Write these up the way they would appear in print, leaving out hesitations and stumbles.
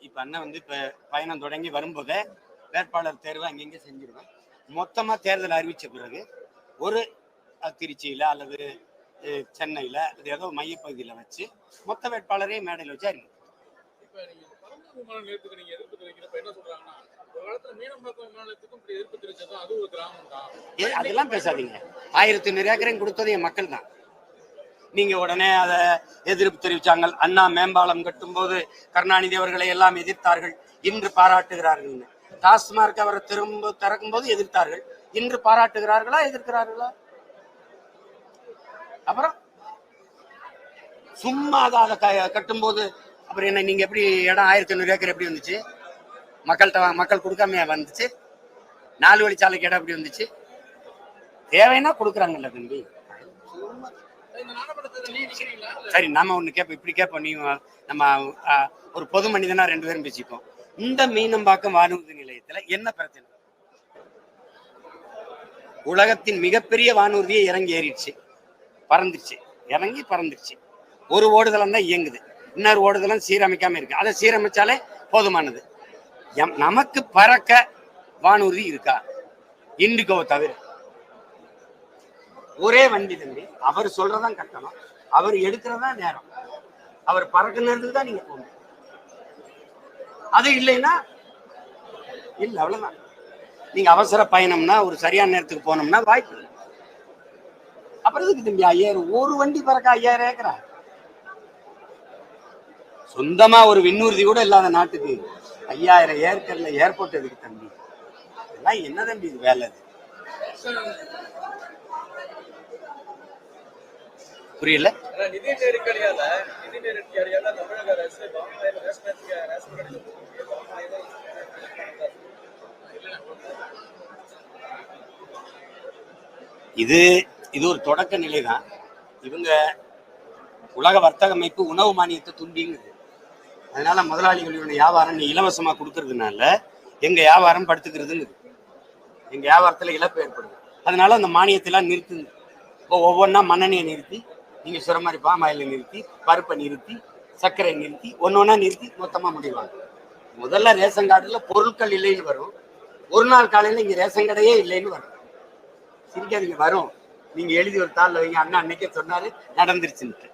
இப்ப அண்ணன் வந்து இப்ப பயணம் தொடங்கி வரும்போதே வேட்பாளர் தேர்வு அங்கங்க செஞ்சிருவேன். மொத்தமா தேர்தல் அறிவிச்ச பிறகு ஒரு திருச்சியில அல்லது சென்னையில அது ஏதோ மையப்பகுதியில வச்சு மொத்த வேட்பாளரையும் மேடையில் வச்சு அறிவிக்கும். அதெல்லாம் பேசாதீங்க. 1500 ஏக்கரையும் கொடுத்தது என் மக்கள் தான். நீங்க உடனே அதை எதிர்ப்பு தெரிவிச்சாங்க. அண்ணா மேம்பாலம் கட்டும் போது கருணாநிதி அவர்களை எல்லாம் எதிர்த்தார்கள், இன்று பாராட்டுகிறார்கள். டாஸ்மார்க் அவரை திரும்ப திறக்கும் போது எதிர்த்தார்கள், இன்று பாராட்டுகிறார்களா எதிர்க்கிறார்களா? அப்புறம் சும்மா அதை கட்டும் போது அப்புறம் என்ன, நீங்க எப்படி இடம் 1500 ஏக்கர் எப்படி வந்துச்சு? மக்கள் கொடுக்காம வந்துச்சு. 4 வழிச்சாலைக்கு இடம் எப்படி வந்துச்சு? தேவைன்னா கொடுக்குறாங்கல்ல தம்பி. சரி, நாம ஒண்ணு கேட்போம், இப்படி கேட்போம். நீ நம்ம ஒரு பொது மனிதனா 2 பேரும் பேசிப்போம். இந்த மீனம்பாக்கம் வானூர்தி நிலையத்துல என்ன பிரச்சனை? உலகத்தின் மிகப்பெரிய வானூர்தியை இறங்கி ஏறிடுச்சு, பறந்துச்சு, இறங்கி பறந்துருச்சு. ஒரு ஓடுதலம் தான் இயங்குது, இன்னொரு ஓடுதலம் சீரமைக்காம இருக்கு. அதை சீரமைச்சாலே போதுமானது. நமக்கு பறக்க வானூர்தி இருக்கா? இண்டிகோவை தவிர ஒரே வண்டி தம்பி. அவர் சொல்றதான் கட்டணம், அவர் எடுக்கிறதா நேரம், அவர் பறக்க நேரத்துக்கு தான் நீங்க போகணும். அது இல்லைன்னா இல்ல, அவ்வளவுதான். நீங்க அவசர பயணம்னா ஒரு சரியான நேரத்துக்கு போனோம்னா வாய்ப்பு இல்லை. அப்புறம் இதுக்கு தம்பி 5000 ஒரு வண்டி பறக்க 5000 ஏக்கரா? சொந்தமா ஒரு விண்ணூர்தி கூட இல்லாத நாட்டுக்கு 5000 ஏக்கர்ல ஏர்போர்ட் எதுக்கு தம்பி? இதெல்லாம் என்ன தம்பி இது வேலை? புரியல. நிதி நெருக்கடியால தமிழக அரசு இது ஒரு தொடக்க நிலை தான். இவங்க உலக வர்த்தக அமைப்பு உணவு மானியத்தை துண்டிங்குது. அதனால முதலாளிகளுடைய வியாபாரம் நீ இலவசமா கொடுக்கறதுனால எங்க வியாபாரம் படுத்துக்கிறதுன்னு, எங்க வியாபாரத்துல இழப்பு ஏற்படுது. அதனால அந்த மானியத்தெல்லாம் நிறுத்துங்க. இப்போ ஒவ்வொன்றா மண்ணெண்ணெயை நிறுத்தி, நீங்க சொல்ற மாதிரி பாமாயில நிறுத்தி, பருப்பை நிறுத்தி, சர்க்கரை நிறுத்தி, ஒன்னொன்னா நிறுத்தி மொத்தமா முடிவாங்க. முதல்ல ரேஷன் கார்டுல பொருட்கள் இல்லைன்னு வரும், ஒரு நாள் காலையில இங்க ரேஷன் கடையே இல்லைன்னு வரும். சிரிக்காதீங்க, வரும். நீங்க எழுதி ஒரு தாள்ல வைங்க, அண்ணா அன்னைக்கே சொன்னாரு நடந்துருச்சுன்னு.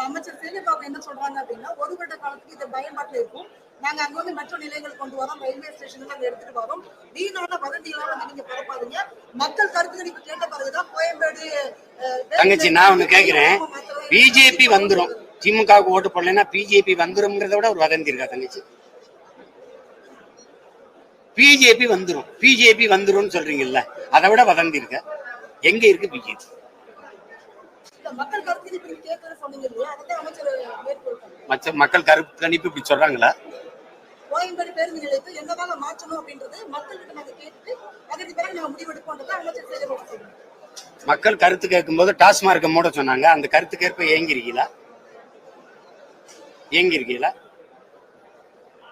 அமைச்சர் சேகர்பாபு என்ன சொல்றாங்க அப்படின்னா, ஒரு வருட காலத்துக்கு இது பயன்பாட்டில் இருக்கும். நாங்க அங்க வந்து மெட்ரோ நிலையங்கள் கொண்டு வரோம், ரயில்வே ஸ்டேஷன்ல அங்க எடுத்துட்டு வரோம். வீணான வதந்தியெல்லாம் வந்து நீங்க பரப்பாதீங்க. மக்கள் கருத்து கணிப்பு கேட்ட பிறகுதான் கோயம்பேடு. தங்கச்சி, நான் ஒண்ணு கேக்குறேன், பிஜேபி வந்துரும், திமுகவுக்கு ஓட்டு போடலைன்னா பிஜேபி வந்துரும்ங்கிறத விட ஒரு வதந்தி இருக்கா தங்கச்சி? பிஜேபி வந்துரும் சொல்றீங்கல்ல, அதை விட வதந்தி இருக்க? எங்க இருக்கு பிஜேபி? மக்கள் கருத்து கணிப்பு இப்படி சொல்றாங்களா? மக்கள் கருத்து கேட்கும் போது டாஸ்மார்க்க மூட சொன்னாங்க. அந்த கருத்துக்கேற்ப ஏங்கிருக்கீங்களா?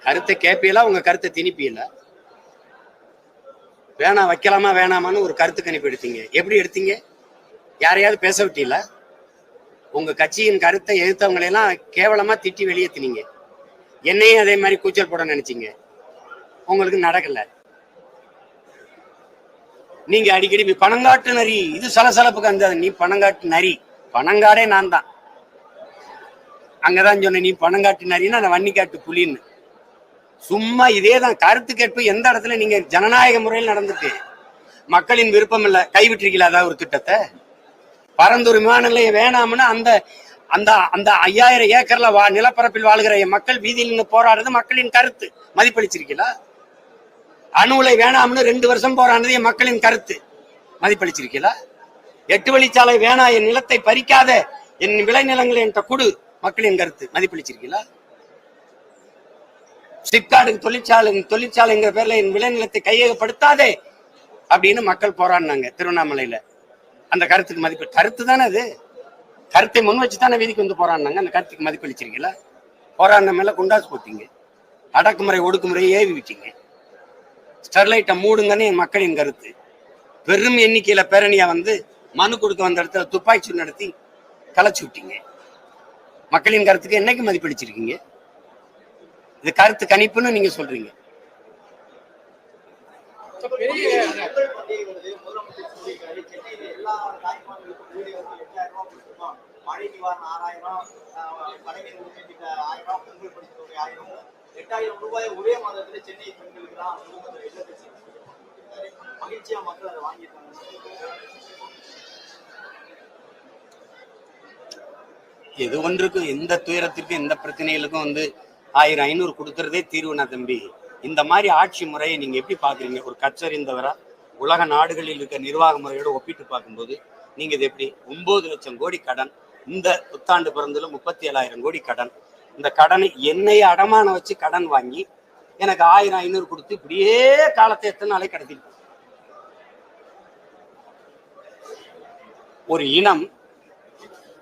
கருத்தை கேட்பீங்களா? உங்க கருத்தை திணிப்பீங்களா? வேணாம் வைக்கலாமா வேணாமான்னு ஒரு கருத்து கணிப்பு எடுத்தீங்க. எப்படி எடுத்தீங்க? யாரையாவது பேச விட்டீங்களா? உங்க கட்சியின் கருத்தை எதிர்த்தவங்களெல்லாம் கேவலமா திட்டி வெளியேற்றினீங்க. என்னையும் அதே மாதிரி கூச்சல் போட நினைச்சீங்க, உங்களுக்கு நடக்கல. நீங்க அடிக்கடி பணங்காட்டு நரி, இது சலசலப்புக்கு அந்த நீ பணங்காட்டு நரி, பணங்காடே நான் தான். அங்கதான் சொன்ன நீ பணங்காட்டு நரின்னா நான் வன்னிக்காட்டு புலின்னு. சும்மா இதேதான் கருத்து கேட்பு. எந்த இடத்துல நீங்க ஜனநாயக முறையில் நடந்துட்டு மக்களின் விருப்பம் இல்ல கைவிட்டிருக்கீங்களா? அதாவது ஒரு திட்டத்தை பரந்தூர் விமான நிலையம் வேணாம்னு அந்த அந்த அந்த 5000 ஏக்கர்ல நிலப்பரப்பில் வாழ்கிற மக்கள் வீதியில் நின்று போராடுறது மக்களின் கருத்து, மதிப்பளிச்சிருக்கீங்களா? அணு உலை வேணாம்னு 2 வருஷம் போராடுறது என் மக்களின் கருத்து, மதிப்பளிச்சிருக்கீங்களா? 8 வழிச்சாலை வேணா, என் நிலத்தை பறிக்காத, என் விளைநிலங்களை என்கிட்ட கொடு, மக்களின் கருத்து, மதிப்பளிச்சிருக்கீங்களா? சிப்காட்டுக்கு தொழிற்சாலைங்கிற பேர்ல என் விளைநிலத்தை கையகப்படுத்தாதே அப்படின்னு மக்கள் போராடினாங்க திருவண்ணாமலையில. அந்த கருத்துக்கு மதிப்பு, கருத்து தானே அது, கருத்தை முன் வச்சுதானே வீதிக்கு வந்து போராடினாங்க. அந்த கருத்துக்கு மதிப்பளிச்சிருக்கீங்களா? போராடின மேல குண்டாசு போட்டீங்க, அடக்குமுறை ஒடுக்குமுறையை ஏவி விட்டீங்க. ஸ்டெர்லைட்டை மூடுங்கன்னு என் மக்களின் கருத்து. பெரும் எண்ணிக்கையில பேரணியா வந்து மனு கொடுக்க வந்த இடத்துல துப்பாக்கி சூடு நடத்தி கலைச்சு விட்டீங்க. மக்களின் கருத்துக்கு என்னைக்கு மதிப்பளிச்சிருக்கீங்க? இது கருத்து கணிப்புன்னு நீங்க சொல்றீங்க. மழை நிவாரணம் 6000, படைகள் உள்ளிட்ட 1000, பொங்கல் பரிசு தொகை 1000, 8000 ரூபாய் ஒரே மாதத்துல சென்னை பெண்களுக்கு தான் மகிழ்ச்சியா மக்கள் அதை வாங்கியிருக்காங்க. எது ஒன்றுக்கும் எந்த துயரத்திற்கும் எந்த பிரச்சனைகளுக்கும் 1000 500 கொடுக்கறதே தீர்வுனா தம்பி. இந்த மாதிரி ஆட்சி முறையை நீங்க எப்படி பாக்குறீங்க? ஒரு கச்சறிந்தவரா உலக நாடுகளில் இருக்க நிர்வாக முறையோட ஒப்பிட்டு பார்க்கும்போது நீங்க இது எப்படி? 9 லட்சம் கோடி கடன், இந்த புத்தாண்டு பிறந்ததுல 37,000 கோடி கடன். இந்த கடனை என்னைய அடமான வச்சு கடன் வாங்கி எனக்கு 1000 500 கொடுத்து இப்படியே காலத்தை எத்தனை நாளை கடத்திட்டு ஒரு இனம்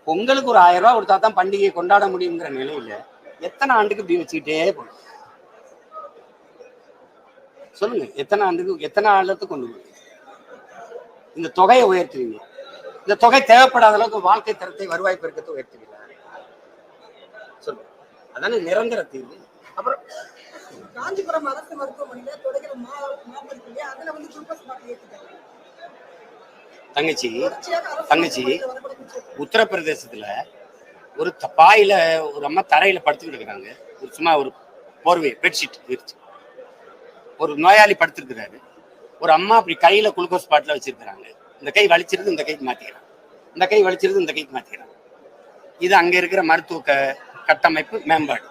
உங்களுக்கு ஒரு 1000 ரூபாய் கொடுத்தா தான் பண்டிகையை கொண்டாட முடியுங்கிற நிலையில எத்தனை ஆண்டுக்கு இப்படி வச்சுக்கிட்டே போகணும்? சொல்லுங்க, எத்தனை ஆண்டுக்கு எத்தனை ஆண்டுக்கு கொண்டு போய் இந்த தொகையை உயர்த்துவீங்க? இந்த தொகை தேவைப்படாத அளவுக்கு வாழ்க்கை தரத்தை வருவாய் பெருக்கத்தை உயர்த்துவீங்க? சொல்லுங்க, அதான நிரந்தர தீர்வு. அப்புறம் காஞ்சிபுரம் அரசு மருத்துவமனையில தொடங்கிற மாபெரும் அதுல குளுக்கோஸ் பாட்டில் ஏற்றிட்டாங்க. தங்கச்சி உத்தரப்பிரதேசத்துல ஒரு பாயில ஒரு அம்மா தரையில படுத்துக்கிட்டு இருக்கிறாங்க. ஒரு சும்மா ஒரு போர்வை பெட்ஷீட் விரிச்சு ஒரு நோயாளி படுத்திருக்கிறாரு. ஒரு அம்மா அப்படி கையில குளுக்கோஸ் பாட்டில வச்சிருக்கிறாங்க. இந்த கை வலிச்சிருந்து இந்த கைக்கு மாத்திக்கிறாங்க, இந்த கை வலிச்சிருந்து இந்த கைக்கு மாத்திக்கிறாங்க. இது அங்க இருக்கிற மருத்துவ கட்டமைப்பு மேம்பாடு.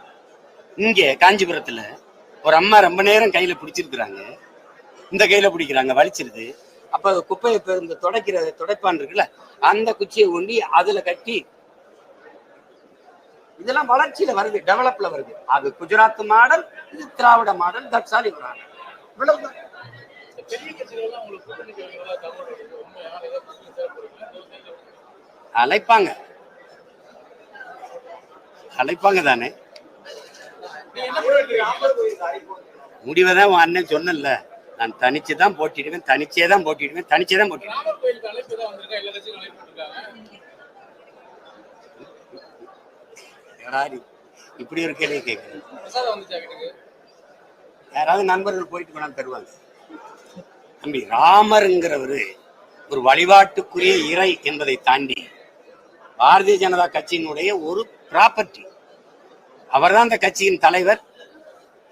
இங்கே காஞ்சிபுரத்துல ஒரு அம்மா ரொம்ப நேரம் கையில பிடிச்சிருக்கிறாங்க, இந்த கையில பிடிக்கிறாங்க, வலிச்சிருது. அப்ப குப்பையை இந்த துடைப்பான் இருக்குல்ல, அந்த குச்சியை ஒண்டி அதுல கட்டி, இதெல்லாம் வளர்ச்சியில வருது, டெவலப்ல வருது. அது குஜராத் மாடல், இது திராவிட மாடல், தட்சாலி மாடல். இவ்வளவுதான். அழைப்பாங்க தானே. முடிவதான் உன் அண்ணன் சொன்னல, நான் தனிச்சுதான் போட்டிடுவேன், தனிச்சேதான் போட்டிடுவேன். இப்படி ஒரு கேள்வி கேட்குறேன். யாராவது நண்பர்கள் போயிட்டு கொண்டாந்து தருவாங்க. தம்பி, ராமருங்கிறவரு ஒரு வழிபாட்டுக்குரிய இறை என்பதை தாண்டி பாரதிய ஜனதா கட்சியினுடைய ஒரு ப்ராப்பர்ட்டி. அவர் தான் அந்த கட்சியின் தலைவர்,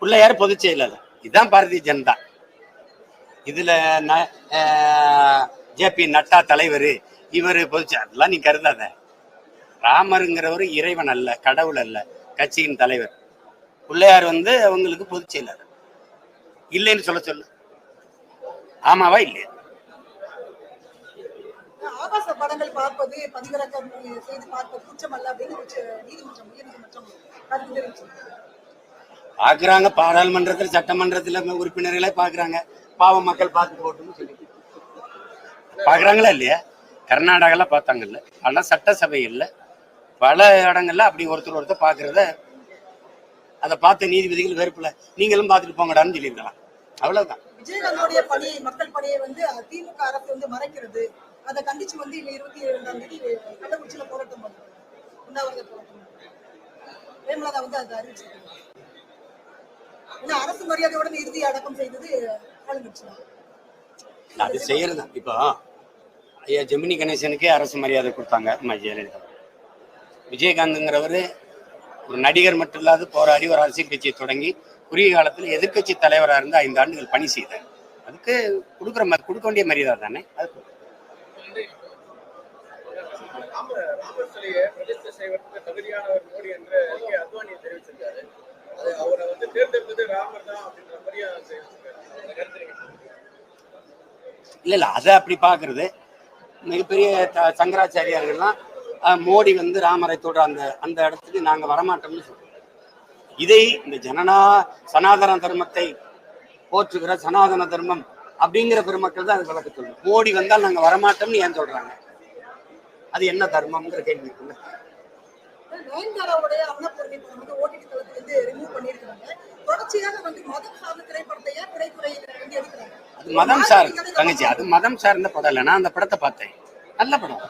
பிள்ளையார் பொதுச் செயலாளர். இதுதான் பாரதிய ஜனதா. இதுல ஜேபி நட்டா தலைவர், இவர் பொதுச்செயலாளர் நீ கருதாத. ராமருங்கிறவரு இறைவன் அல்ல, கடவுள் அல்ல, கட்சியின் தலைவர். பிள்ளையார் அவங்களுக்கு பொதுச் செயலாளர். இல்லைன்னு சொல்லு, ஆமாவா இல்லையா? ஆபாச படங்கள் பார்ப்பது, பதிவிறக்கம் செய்து பார்ப்பது குற்றம் அல்ல அப்படின்னு நீதிமன்றம் பாக்குறாங்க. பாராளுமன்றத்தில் சட்டமன்றத்தில் உறுப்பினர்களே பாக்குறாங்க. பாவம், மக்கள் பார்த்து போட்டுன்னு சொல்லி பாக்குறாங்களா இல்லையா? கர்நாடகால பார்த்தாங்கல்ல, பல சட்டசபைகள்ல பல இடங்கள்ல அப்படி ஒருத்தர் பாக்குறத அதை பார்த்த நீதிபதிகள் வெறுப்புல நீங்களும் பார்த்துட்டு போங்கடான்னு சொல்லியிருக்கலாம். அவ்வளவுதான். விஜயகாந்தோடைய பணியை, மக்கள் பணியை திமுக அரசு மறைக்கிறது. அதை கண்டிச்சு 22ஆம் தேதி கள்ளக்குறிச்சியில போராட்டம் பண்ணுவாங்க. உண்ணாவிரத போராட்டம் பிரேமலதா அதை அறிவிச்சிருக்காங்க. அரசு மரியாதையுடன் இறுதி அடக்கம் செய்தது ஆளுங்கட்சி தான். அது செய்யறதுதான். இப்போ ஐயா ஜெமினி கணேசனுக்கே அரசு மரியாதை கொடுத்தாங்க அம்மா ஜெயலலிதா. விஜயகாந்த்ங்கிறவரு ஒரு நடிகர் மட்டும் இல்லாத போராடி ஒரு அரசியல் கட்சியை தொடங்கி குறுகிய காலத்தில் எதிர்கட்சி தலைவராக இருந்து 5 ஆண்டுகள் பணி செய்தார். அதுக்கு கொடுக்க வேண்டிய மரியாதை தானே. அது தகுதியானவர் மோடி என்று அத்வானி தெரிவிச்சிருக்காரு. அவரை தேர்ந்தெடுத்தது ராமர் தான் அப்படின்ற மாதிரியா இல்ல அதை அப்படி பாக்குறது. மிகப்பெரிய சங்கராச்சாரியார்கள்லாம் மோடி ராமரை தொடுற அந்த இடத்துக்கு நாங்க வரமாட்டோம்னு சொல்றோம். இதை இந்த சனாதன தர்மத்தை போற்றுகிற சனாதன தர்மம் அப்படிங்கிற பெருமக்கள் தான் அது விளக்க சொல்லுவோம். மோடி வந்தால் நாங்க வரமாட்டோம்னு ஏன் சொல்றாங்க? அது என்ன தர்மம்ங்கிற கேள்வி இருக்குல்ல. நயன்தாராவுடைய அமலப்பொருளை ஓடிடி தளத்திலிருந்து ரிமூவ் பண்ணியிருக்காங்க. தொடர்ச்சியாக மதம் சார்ந்த திரைப்படத்தை திரைத்துறையில் எடுக்கிறாங்க. அது மதம் சார் தங்கச்சி, அது மதம் சார்ந்த படம் இல்லைன்னா அந்த படத்தை பார்த்தேன். நல்ல படம்.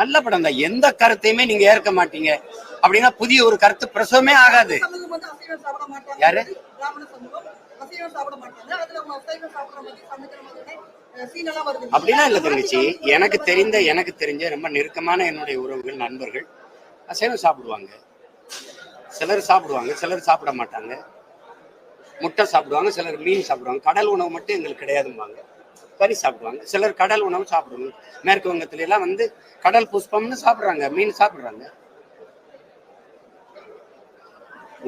நல்ல படம் தான். எந்த கருத்தையுமே நீங்க ஏற்க மாட்டீங்க அப்படின்னா புதிய ஒரு கருத்து பிரசவமே ஆகாது. சமூகம் வந்து அசைவம் சாப்பிட மாட்டாங்க. யாரு? பிராமண சமூகம் அசைவம் சாப்பிட மாட்டாங்க. அதுல அவங்க அசைவம் சாப்பிடுற மாதிரி சமைக்கிற மாதிரி சீன் எல்லாம் வருது. அப்படிலாம் இல்ல தங்கச்சி. எனக்கு தெரிஞ்ச ரொம்ப நெருக்கமான என்னுடைய உறவுகள், நண்பர்கள் அசைவம் சாப்பிடுவாங்க. சிலர் சாப்பிடுவாங்க, சிலர் சாப்பிட மாட்டாங்க. முட்டை சாப்பிடுவாங்க, சிலர் மீன் சாப்பிடுவாங்க. கடல் உணவு மட்டும் எங்களுக்கு கிடையாதும்பாங்க. கறி சாப்பிடுவாங்க. சிலர் கடல் உணவு சாப்பிடுவாங்க. மேற்கு வங்கத்துல எல்லாம் வந்து கடல் புஷ்பம்னு சாப்பிடுறாங்க, மீன் சாப்பிடுறாங்க.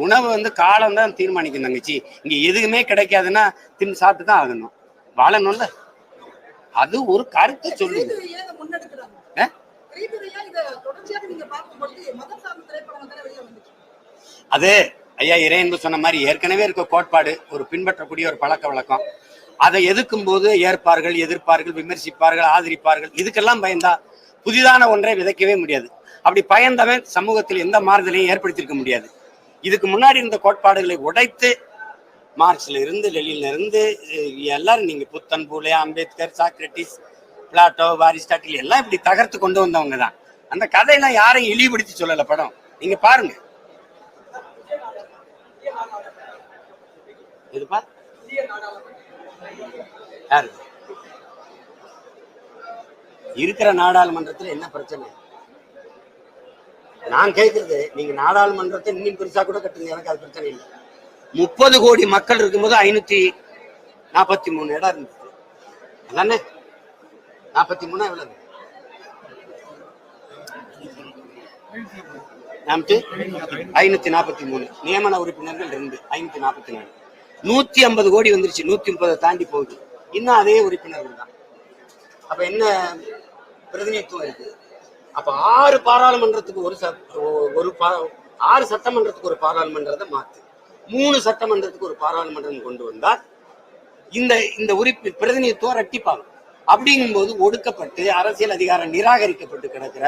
உணவு வந்து காலம் தான் தீர்மானிக்கும் தங்கச்சி. இங்க எதுவுமே கிடைக்காதுன்னா சாப்பிட்டு தான் ஆகணும், வாழணும்ல. அது ஒரு கருத்தை சொல்லுது. அது ஐயா இறையன்பு சொன்ன மாதிரி ஏற்கனவே இருக்க கோட்பாடு, ஒரு பின்பற்றக்கூடிய ஒரு பழக்க வழக்கம். அதை எதிர்க்கும் போது ஏற்பார்கள், எதிர்ப்பார்கள், விமர்சிப்பார்கள், ஆதரிப்பார்கள். இதுக்கெல்லாம் பயந்தா புதிதான ஒன்றை விதைக்கவே முடியாது. அப்படி பயந்தவன் சமூகத்தில் எந்த மாறுதலையும் ஏற்படுத்தியிருக்க முடியாது. இதுக்கு முன்னாடி இருந்த கோட்பாடுகளை உடைத்து மார்க்ஸ்ல இருந்து, லெனின்ல இருந்து எல்லாரும், நீங்க புத்தன், Phule, Ambedkar, Socrates, Plato, Aristotle எல்லாம் இப்படி தகர்த்து கொண்டு வந்தவங்க தான். அந்த கதையெல்லாம் யாரையும் இழிவுபடுத்தி சொல்லல படம். நீங்க பாருங்க. எதுப்பா யாரு இருக்கிற நாடாளுமன்றத்துல என்ன பிரச்சனை? நான் கேட்கறது, நீங்க நாடாளுமன்றத்தை இன்னும் பெருசா கூட கட்டுங்க, எனக்கு அது பிரச்சனை இல்லை. 30 கோடி மக்கள் இருக்கும்போது 543 இடம் இருந்துச்சு. அதானே 43 எவ்வளவு? 543. நியமன உறுப்பினர்கள் 2, 544. 150 கோடி வந்துருச்சு. 130 தாண்டி போகுது. இன்னும் அதே உறுப்பினர்கள் தான். அப்ப என்ன பிரதிநிதித்துவம் இருக்கு? அப்ப 6 பாராளுமன்றத்துக்கு ஒரு 6 சட்டமன்றத்துக்கு ஒரு பாராளுமன்றத்தை மாத்து, 3 சட்டமன்றத்துக்கு ஒரு பாராளுமன்றம் கொண்டு வந்தால் இந்த உறுப்பு பிரதிநிதித்துவம் ரெட்டிப்பாகும். அப்படிங்கும்போது ஒடுக்கப்பட்டு அரசியல் அதிகாரம் நிராகரிக்கப்பட்டு கிடக்கிற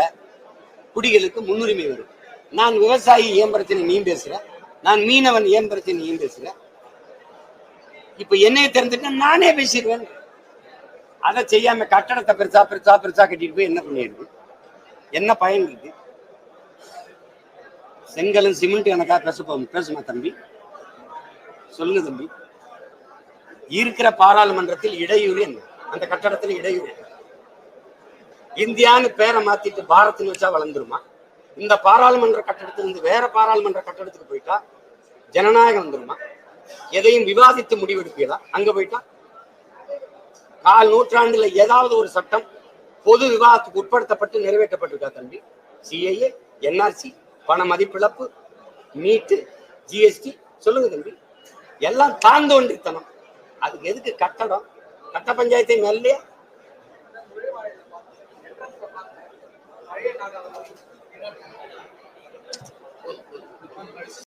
குடிகளுக்கு முன்னுரிமை வரும். நான் விவசாயி ஏன் பிரச்சனை நீ பேசுற, நான் மீனவன் ஏன் பிரச்சனை நீ பேசுற. இப்ப என்னைய தெரிஞ்சுட்டா நானே பேசிடுவேன். அதை செய்யாம கட்டடத்தை பெருசா பெருசா பெருசா கட்டிட்டு போய் என்ன பண்ணிடுது? என்ன பயன் இருக்கு? செங்கலும் சிமெண்ட் எனக்கா பேசுமா தம்பி? சொல்லுங்க தம்பி. இருக்கிற பாராளுமன்றத்தில் இடையூறு என்ன? அந்த கட்டடத்தில் இடையூறு. இந்தியான்னு பேரை மாத்திட்டு பாரத்னு வச்சா வளர்ந்துருமா? இந்த பாராளுமன்ற கட்டடத்திலிருந்து வேற பாராளுமன்ற கட்டடத்துக்கு போயிட்டா ஜனநாயகம் வந்துருமா? எதையும் விவாதித்து முடிவெடுப்பீங்களா? அங்க போயிட்டா 4 நூற்றாண்டுல ஏதாவது ஒரு சட்டம் பொது விவாதத்துக்கு உட்படுத்தப்பட்டு நிறைவேற்றப்பட்டிருக்கா தம்பி? சிஏஏ, என்ஆர்சி, பண மதிப்பிழப்பு, நீட்டு, ஜிஎஸ்டி, சொல்லுங்க தம்பி. எல்லாம் தாந்தோண்டித்தனம். அதுக்கு எதுக்கு கட்டடம்? கட்ட பஞ்சாயத்தை மேலையா?